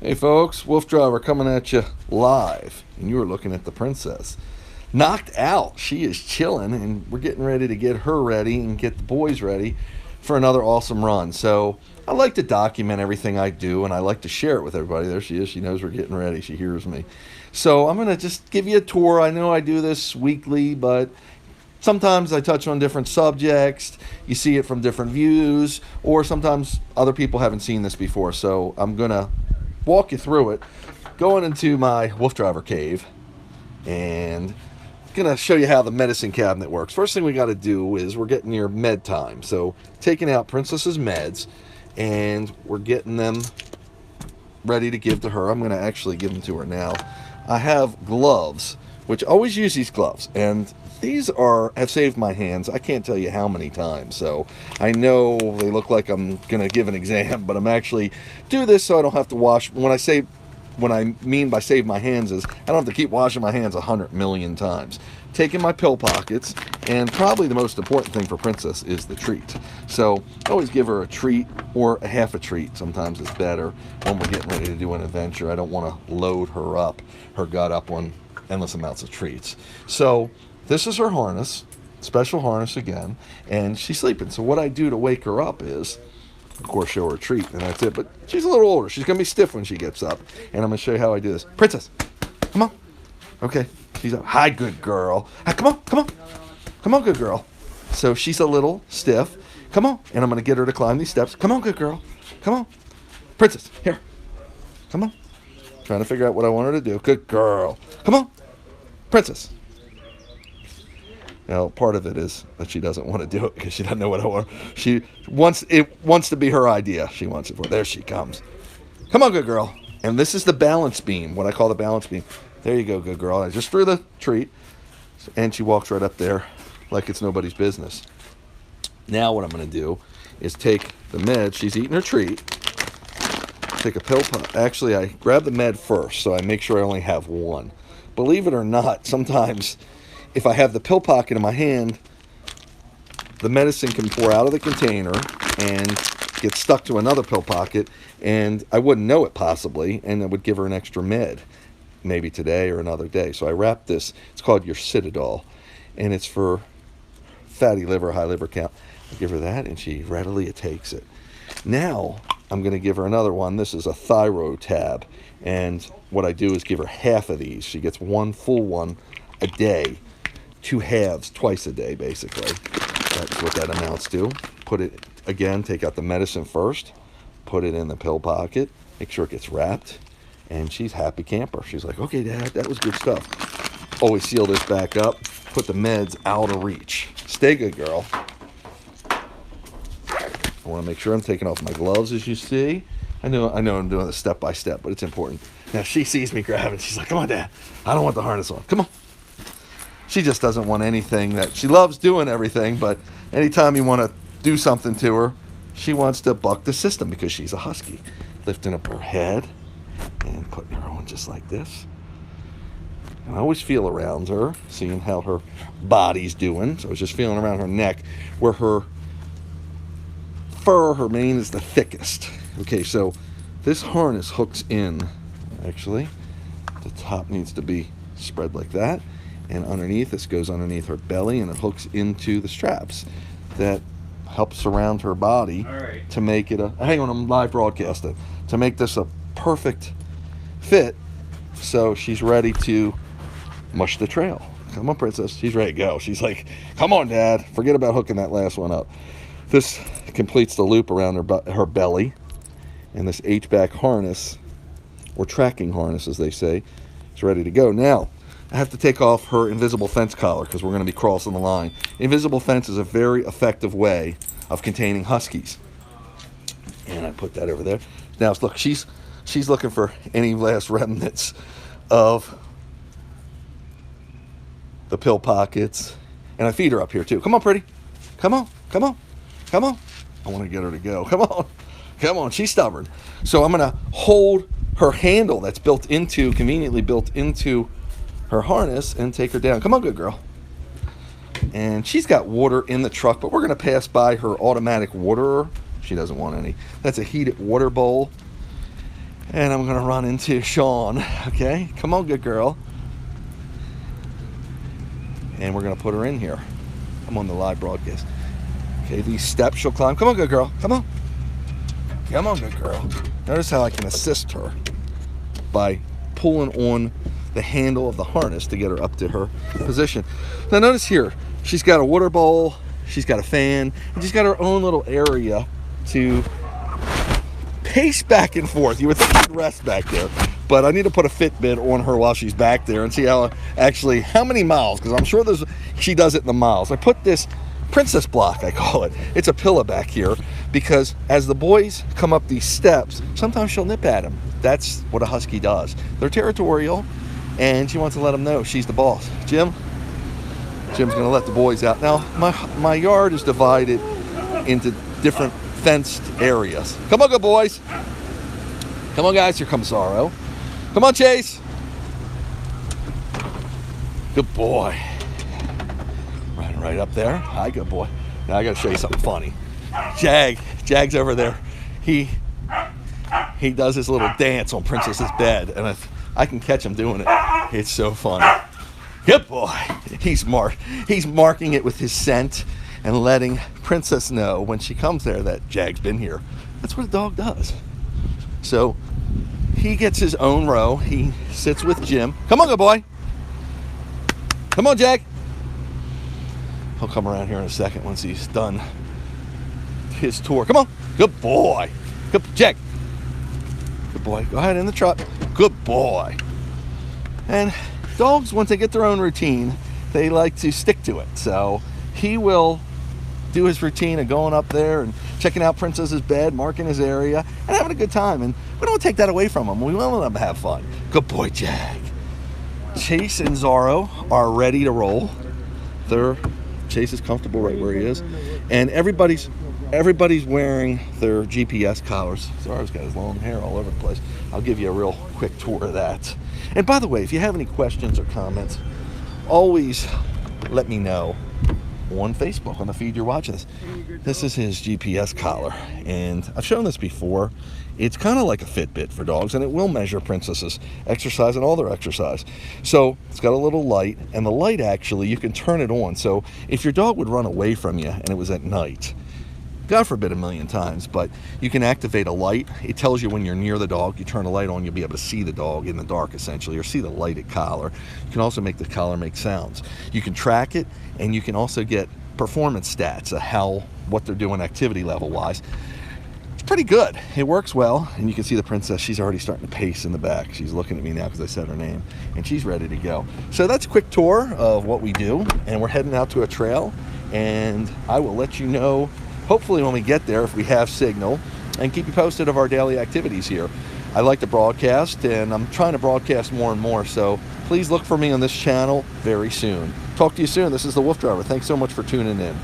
Hey folks, Wolf Driver coming at you live, and you are looking at the princess. Knocked out, she is chilling, and we're getting ready to get her ready and get the boys ready for another awesome run. So I like to document everything I do, and I like to share it with everybody. There she is, she knows we're getting ready, she hears me. So I'm going to just give you a tour. I know I do this weekly, but sometimes I touch on different subjects. You see it from different views, or sometimes other people haven't seen this before. So I'm going to walk you through it, going into my Wolf Driver cave, and gonna show you how the medicine cabinet works. First thing we got to do is we're getting near med time, so taking out Princess's meds, and we're getting them ready to give to her. I'm gonna actually give them to her now. I have gloves, which I always use these gloves, and these have saved my hands. I can't tell you how many times. So I know they look like I'm gonna give an exam, but I'm actually do this so I don't have to wash. When I mean by save my hands is I don't have to keep washing my hands 100 million times. Taking my pill pockets, and probably the most important thing for Princess is the treat. So I always give her a treat or a half a treat. Sometimes it's better when we're getting ready to do an adventure. I don't want to load her gut up on endless amounts of treats. So this is her harness, special harness again, and she's sleeping. So what I do to wake her up is, of course, show her a treat, and that's it. But she's a little older. She's going to be stiff when she gets up, and I'm going to show you how I do this. Princess, come on. Okay, she's up. Hi, good girl. Hi, come on, come on. Come on, good girl. So she's a little stiff. Come on, and I'm going to get her to climb these steps. Come on, good girl. Come on. Princess, here. Come on. Trying to figure out what I want her to do. Good girl. Come on. Princess. Now, part of it is that she doesn't want to do it because she doesn't know what I want. She wants to be her idea. She wants it for. There she comes. Come on, good girl. And this is the balance beam, what I call the balance beam. There you go, good girl. I just threw the treat, and she walks right up there like it's nobody's business. Now what I'm going to do is take the med. She's eating her treat. Take a pill pop. Actually, I grab the med first, so I make sure I only have one. Believe it or not, sometimes if I have the pill pocket in my hand, the medicine can pour out of the container and get stuck to another pill pocket, and I wouldn't know it possibly, and I would give her an extra med, maybe today or another day. So I wrap this. It's called your Citadel, and it's for fatty liver, high liver count. I give her that, and she readily takes it. Now I'm going to give her another one. This is a thyroid tab, and what I do is give her half of these. She gets one full one a day. 2 halves twice a day, basically. That's what that amounts to. Put it, again, take out the medicine first, put it in the pill pocket, make sure it gets wrapped, and she's happy camper. She's like, okay, Dad, that was good stuff. Always seal this back up, put the meds out of reach. Stay good, girl. I want to make sure I'm taking off my gloves, as you see. I know I'm doing this step by step, but it's important. Now she sees me grabbing. She's like, come on, Dad. I don't want the harness on. Come on. She just doesn't want anything that she loves doing everything, but anytime you want to do something to her, she wants to buck the system because she's a husky. Lifting up her head and putting her on just like this. And I always feel around her, seeing how her body's doing. So I was just feeling around her neck where her fur, her mane is the thickest. Okay, so this harness hooks in. Actually, the top needs to be spread like that. And underneath, this goes underneath her belly, and it hooks into the straps that help surround her body to make it hang on, I'm live broadcasting, to make this a perfect fit so she's ready to mush the trail. Come on, Princess. She's ready to go. She's like, come on, Dad. Forget about hooking that last one up. This completes the loop around her belly, and this H-back harness, or tracking harness, as they say, is ready to go. Now, I have to take off her invisible fence collar because we're going to be crossing the line. Invisible fence is a very effective way of containing huskies. And I put that over there. Now, look, she's looking for any last remnants of the pill pockets. And I feed her up here, too. Come on, pretty. Come on. Come on. Come on. I want to get her to go. Come on. Come on. She's stubborn. So I'm going to hold her handle that's conveniently built into her harness and take her down. Come on, good girl. And she's got water in the truck, but we're going to pass by her automatic waterer. She doesn't want any. That's a heated water bowl. And I'm going to run into Sean. Okay, come on, good girl. And we're going to put her in here. I'm on the live broadcast. Okay, these steps she'll climb. Come on, good girl. Come on. Come on, good girl. Notice how I can assist her by pulling on the handle of the harness to get her up to her position. Now notice here, she's got a water bowl, she's got a fan, and she's got her own little area to pace back and forth. You would think she'd rest back there, but I need to put a Fitbit on her while she's back there and see how many miles, because I'm sure she does it in the miles. I put this princess block, I call it. It's a pillow back here, because as the boys come up these steps, sometimes she'll nip at them. That's what a husky does. They're territorial, and she wants to let them know she's the boss. Jim's going to let the boys out. Now, my yard is divided into different fenced areas. Come on, good boys. Come on, guys. Here comes Zorro. Come on, Chase. Good boy. Running right up there. Hi, good boy. Now I got to show you something funny. Jag's over there. He does his little dance on Princess's bed, and if I can catch him doing it, it's so funny. Good boy. He's marking it with his scent and letting Princess know when she comes there that Jag's been here. That's what a dog does. So he gets his own row. He sits with Jim. Come on, good boy. Come on, Jag. He'll come around here in a second once he's done his tour. Come on. Good boy. Good Jag. Good boy. Go ahead in the truck. Good boy. And dogs, once they get their own routine, they like to stick to it. So he will do his routine of going up there and checking out Princess's bed, marking his area, and having a good time. And we don't take that away from him. We want them to have fun. Good boy, Jag. Chase and Zorro are ready to roll. Chase is comfortable right where he is, and everybody's wearing their GPS collars. Zorro's got his long hair all over the place. I'll give you a real quick tour of that. And by the way, if you have any questions or comments, always let me know on Facebook on the feed you're watching this. This is his GPS collar, and I've shown this before. It's kind of like a Fitbit for dogs, and it will measure Princess's exercise and all their exercise. So it's got a little light, and the light actually, you can turn it on. So if your dog would run away from you and it was at night, God forbid a million times, but you can activate a light. It tells you when you're near the dog. You turn the light on, you'll be able to see the dog in the dark essentially, or see the lighted collar. You can also make the collar make sounds. You can track it, and you can also get performance stats of what they're doing activity level wise. It's pretty good. It works well, and you can see the Princess. She's already starting to pace in the back. She's looking at me now because I said her name, and she's ready to go. So that's a quick tour of what we do, and we're heading out to a trail, and I will let you know hopefully when we get there if we have signal, and keep you posted of our daily activities here. I like to broadcast, and I'm trying to broadcast more and more, so please look for me on this channel very soon. Talk to you soon. This is the Wolf Driver. Thanks so much for tuning in.